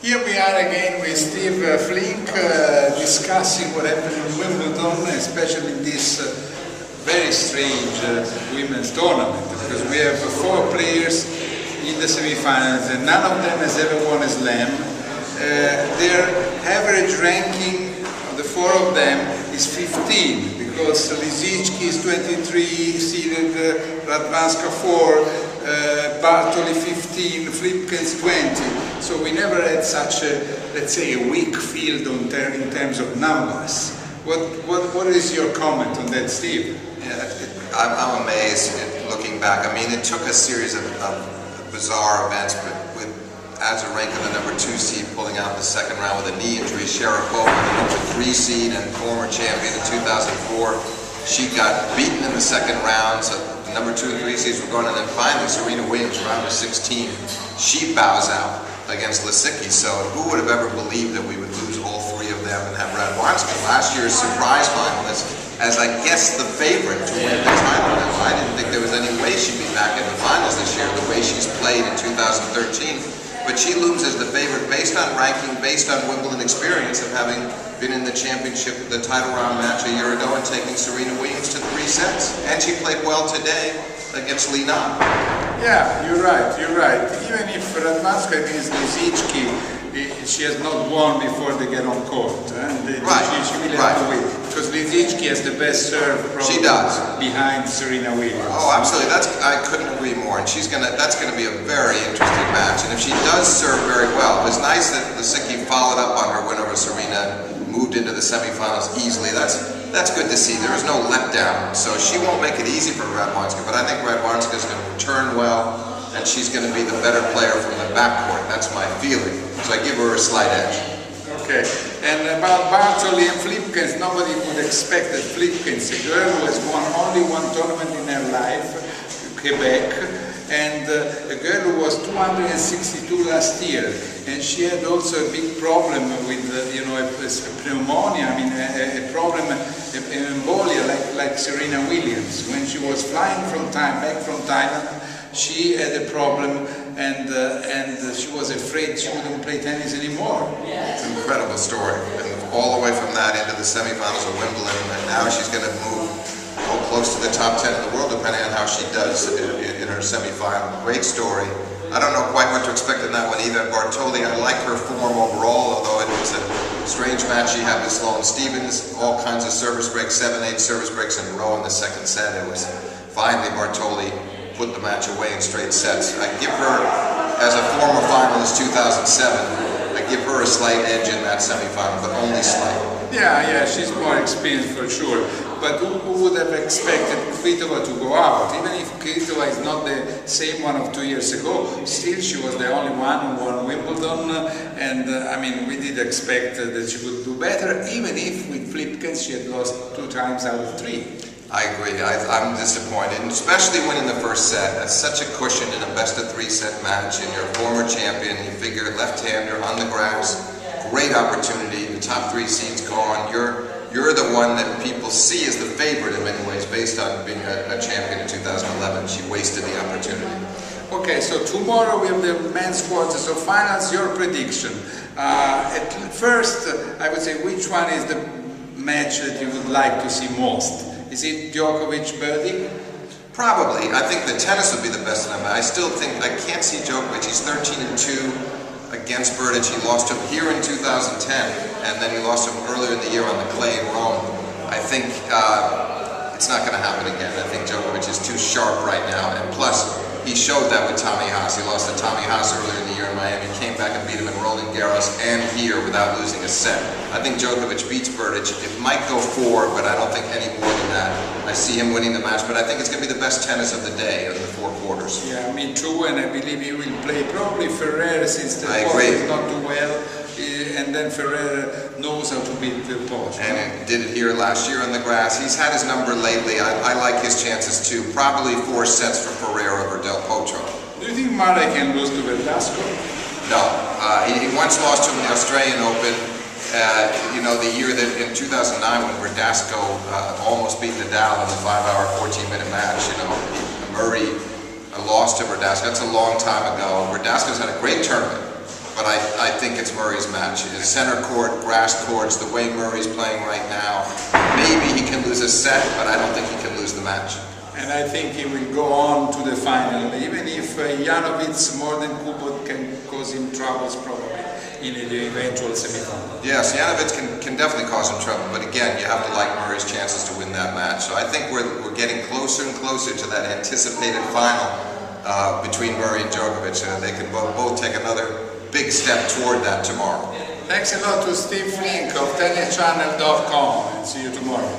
Here we are again with Steve Flink discussing what happened in Wimbledon, especially in this very strange women's tournament, because we have 4 players in the semi-finals and none of them has ever won a slam. Their average ranking of the 4 of them is 15, because Lisicki is 23 seeded, Radwanska 4, Bartoli 15, Flipkens 20. So we never had such a, let's say, a weak field in terms of numbers. What is your comment on that, Steve? Yeah, I'm amazed looking back. I mean, it took a series of bizarre events, but with Azarenka, the number 2 seed, pulling out the second round with a knee injury, Sharapova, the number 3 seed and former champion in 2004, she got beaten in the second round, so the number 2 and 3 seeds were going, and then finally Serena Williams, round of 16, she bows out against Lisicki. So who would have ever believed that we would lose all 3 of them and have Radwanska, last year's surprise finalist, as I guess the favorite to win the title now. I didn't think there was any way she'd be back in the finals this year, the way she's played in 2013. But she looms as the favorite based on ranking, based on Wimbledon experience of having been in the championship, the title round match a year ago and taking Serena Williams to 3 sets. And she played well today against Li Na. Yeah, you're right. Even if Radwanska against Lisicki, she has not won before they get on court. And she will have to win. Because Lisicki has the best serve probably behind Serena Williams. Oh, absolutely. I couldn't agree more. And that's gonna be a very interesting match. And if she does serve very well, it was nice that Lisicki followed up on her win over Serena, moved into the semifinals easily. That's good to see. There is no letdown. So she won't make it easy for Radwanska, but I think Radwanska is going to return well, and she's going to be the better player from the backcourt. That's my feeling. So I give her a slight edge. Okay. And about Bartoli and Flipkens, nobody would expect that Flipkens, a girl who has won only 1 tournament in her life, Quebec, and a girl who was 262 last year, and she had also a big problem with, a pneumonia. I mean, a problem, an embolia, like Serena Williams. When she was flying back from Thailand, she had a problem, and she was afraid she wouldn't play tennis anymore. It's an incredible story, and all the way from that into the semifinals of Wimbledon, and now she's going to move close to the top 10 in the world, depending on how she does in her semifinal. Great story. I don't know quite what to expect in that one either. Bartoli, I like her form overall, although it was a strange match. She had with Sloane Stephens, all kinds of service breaks, 7-8 service breaks in a row in the second set. It was finally Bartoli put the match away in straight sets. I give her, as a former finalist 2007, I give her a slight edge in that semifinal, but only slight. Yeah, she's more experienced for sure. But who would have expected Kvitova to go out? Even if Kvitova is not the same one of 2 years ago, still she was the only one who won Wimbledon, and I mean, we did expect that she would do better, even if with Flipkens she had lost 2 times out of 3. I agree. I'm disappointed, and especially winning the first set. That's such a cushion in a best-of-3 set match, and you're a former champion. You figure left-hander on the grass, great opportunity. The top 3 seeds go on. You're the one that people see as the favorite in many ways, based on being a champion in 2011. She wasted the opportunity. Okay, so tomorrow we have the men's quarters of finals. Your prediction. At first, I would say, which one is the match that you would like to see most? Is it Djokovic-Berdych? Probably. I think the tennis would be the best of them. I still think, I can't see Djokovic. He's 13-2 against Berdych. He lost him here in 2010, and then he lost him earlier in the year on the clay in Rome. I think it's not going to happen again. I think Djokovic is too sharp right now, and plus, he showed that with Tommy Haas. He lost to Tommy Haas earlier in the year in Miami, came back and beat him in Roland Garros and here without losing a set. I think Djokovic beats Berdych. It might go 4, but I don't think any more than that. I see him winning the match, but I think it's going to be the best tennis of the day in the 4 quarters. Yeah, me too, and I believe he will play probably Ferrer, since the ball is not too well, and then Ferrer knows how to beat the Poch. And he did it here last year on the grass. He's had his number lately. I like his chances too. Probably 4 sets for Ferrer over Del Potro. Do you think Murray can lose to Verdasco? No. He once lost to him in the Australian Open. The year that in 2009 when Verdasco almost beat Nadal in the 5-hour, 14-minute match. Murray lost to Verdasco. That's a long time ago. Verdasco's had a great tournament, but I think it's Murray's match. His center court, grass courts, the way Murray's playing right now, maybe he can lose a set, but I don't think he can lose the match. And I think he will go on to the final, even if Janovic more than Kubot can cause him troubles probably in the eventual semifinal. Yes, Janovic can definitely cause him trouble, but again, you have to like Murray's chances to win that match. So I think we're getting closer and closer to that anticipated final between Murray and Djokovic. They can both take another big step toward that tomorrow. Thanks a lot to Steve Flink of tennischannel.com, and see you tomorrow.